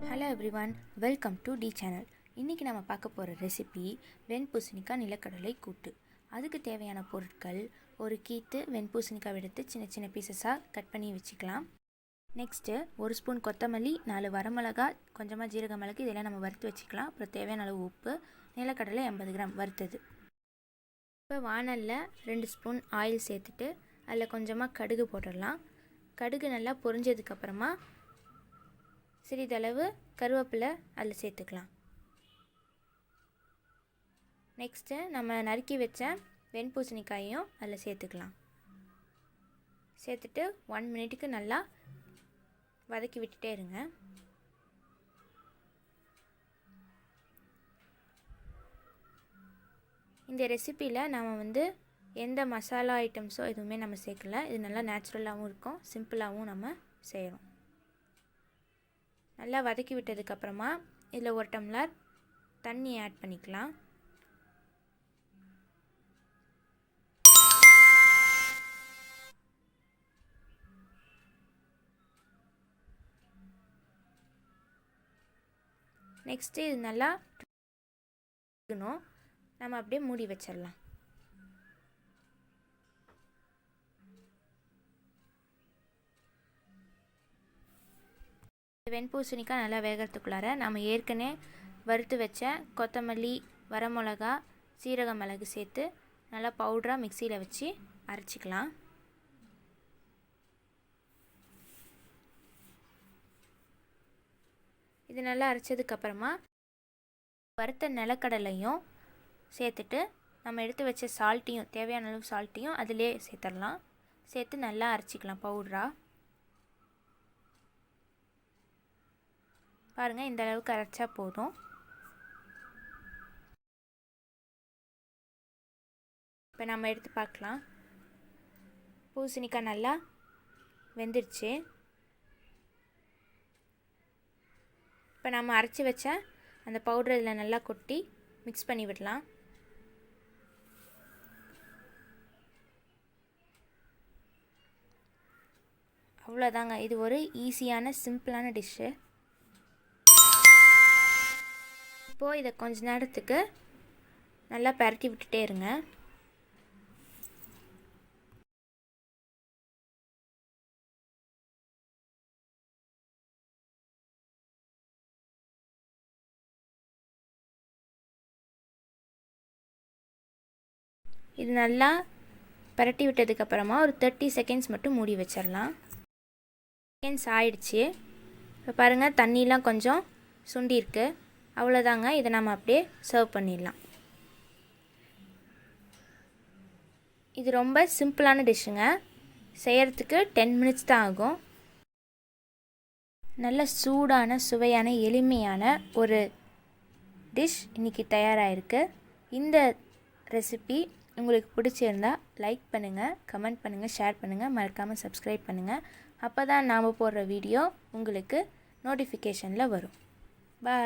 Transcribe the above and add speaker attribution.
Speaker 1: Hello everyone, welcome to the channel. இன்றைக்கி நம்ம பார்க்க போகிற ரெசிபி வெண்பூசணிக்காய் நிலக்கடலை கூட்டு. அதுக்கு தேவையான பொருட்கள்: ஒரு கீத்து வெண்பூசணிக்காய் எடுத்து சின்ன சின்ன பீசஸாக கட் பண்ணி வச்சுக்கலாம். நெக்ஸ்ட்டு 1 ஸ்பூன் கொத்தமல்லி, 4 வரமிளகா, கொஞ்சமாக ஜீரக மிளகு, இதெல்லாம் நம்ம வறுத்து வச்சுக்கலாம். அப்புறம் தேவையான அளவு உப்பு, நிலக்கடலை 80 கிராம் வறுத்தது. இப்போ வானலில் 2 ஸ்பூன் ஆயில் சேர்த்துட்டு அதில் கொஞ்சமாக கடுகு போட்டுடலாம். கடுகு நல்லா பொரிஞ்சதுக்கப்புறமா சிறிதளவு கருவேப்பிலை அதில் சேர்த்துக்கலாம். நெக்ஸ்ட்டு நம்ம நறுக்கி வச்ச வெண்பூசணிக்காயையும் அதில் சேர்த்துக்கலாம். சேர்த்துட்டு 1 மினிட்டுக்கு நல்லா வதக்கி விட்டுட்டே இருங்க. இந்த ரெசிப்பியில் நாம் எந்த மசாலா ஐட்டம்ஸோ எதுவுமே நம்ம சேர்க்கல. இது நல்லா நேச்சுரலாகவும் இருக்கும், சிம்பிளாகவும் நம்ம செய்கிறோம். நல்லா வதக்கி விட்டதுக்கப்புறமா இதில் 1 டம்ளர் தண்ணி ஆட் பண்ணிக்கலாம். நெக்ஸ்ட்டு இது நல்லா நம்ம அப்படியே மூடி வச்சிடலாம். வெண்பூசணிக்காய் நல்லா வேகிறதுக்குள்ளார நம்ம ஏற்கனவே வறுத்து வச்ச கொத்தமல்லி, வரமிளகா, சீரக மிளகு சேர்த்து நல்லா பவுடராக மிக்சியில் வச்சு அரைச்சிக்கலாம். இது நல்லா அரைச்சதுக்கப்புறமா வறுத்த நிலக்கடலையும் சேர்த்துட்டு நம்ம எடுத்து வச்ச சால்ட்டையும், தேவையான அளவு சால்ட்டையும் அதிலே சேர்த்துடலாம். சேர்த்து நல்லா அரைச்சிக்கலாம் பவுடராக. பாருங்கள், இந்த அளவுக்கு அரைச்சா போதும். இப்போ நம்ம எடுத்து பார்க்கலாம். பூசணிக்காய் நல்லா வெந்துருச்சு. இப்போ நம்ம அரைச்சி வச்ச அந்த பவுடர் இதில் நல்லா கொட்டி மிக்ஸ் பண்ணி விடலாம். அவ்வளோதாங்க. இது ஒரு ஈஸியான சிம்பிளான டிஷ்ஷு. இப்போது இதை கொஞ்ச நேரத்துக்கு நல்லா பரட்டி விட்டுட்டே இருங்க. இது நல்லா பரட்டி விட்டதுக்கப்புறமா ஒரு 30 செகண்ட்ஸ் மட்டும் மூடி வச்சிடலாம். செகண்ட்ஸ் ஆயிடுச்சு. இப்போ பாருங்கள், தண்ணிலாம் கொஞ்சம் சுண்டிருக்கு. அவ்வளோதாங்க. இதை நம்ம அப்படியே சர்வ் பண்ணிடலாம். இது ரொம்ப சிம்பிளான டிஷ்ஷுங்க. செய்கிறதுக்கு 10 மினிட்ஸ் தான் ஆகும். நல்ல சூடான, சுவையான, எளிமையான ஒரு டிஷ் இன்றைக்கி தயாராகிருக்கு. இந்த ரெசிபி உங்களுக்கு பிடிச்சிருந்தா லைக் பண்ணுங்கள், கமெண்ட் பண்ணுங்கள், ஷேர் பண்ணுங்கள், மறக்காமல் சப்ஸ்கிரைப் பண்ணுங்கள். அப்போ தான் நாம் போடுற வீடியோ உங்களுக்கு நோட்டிஃபிகேஷனில் வரும்.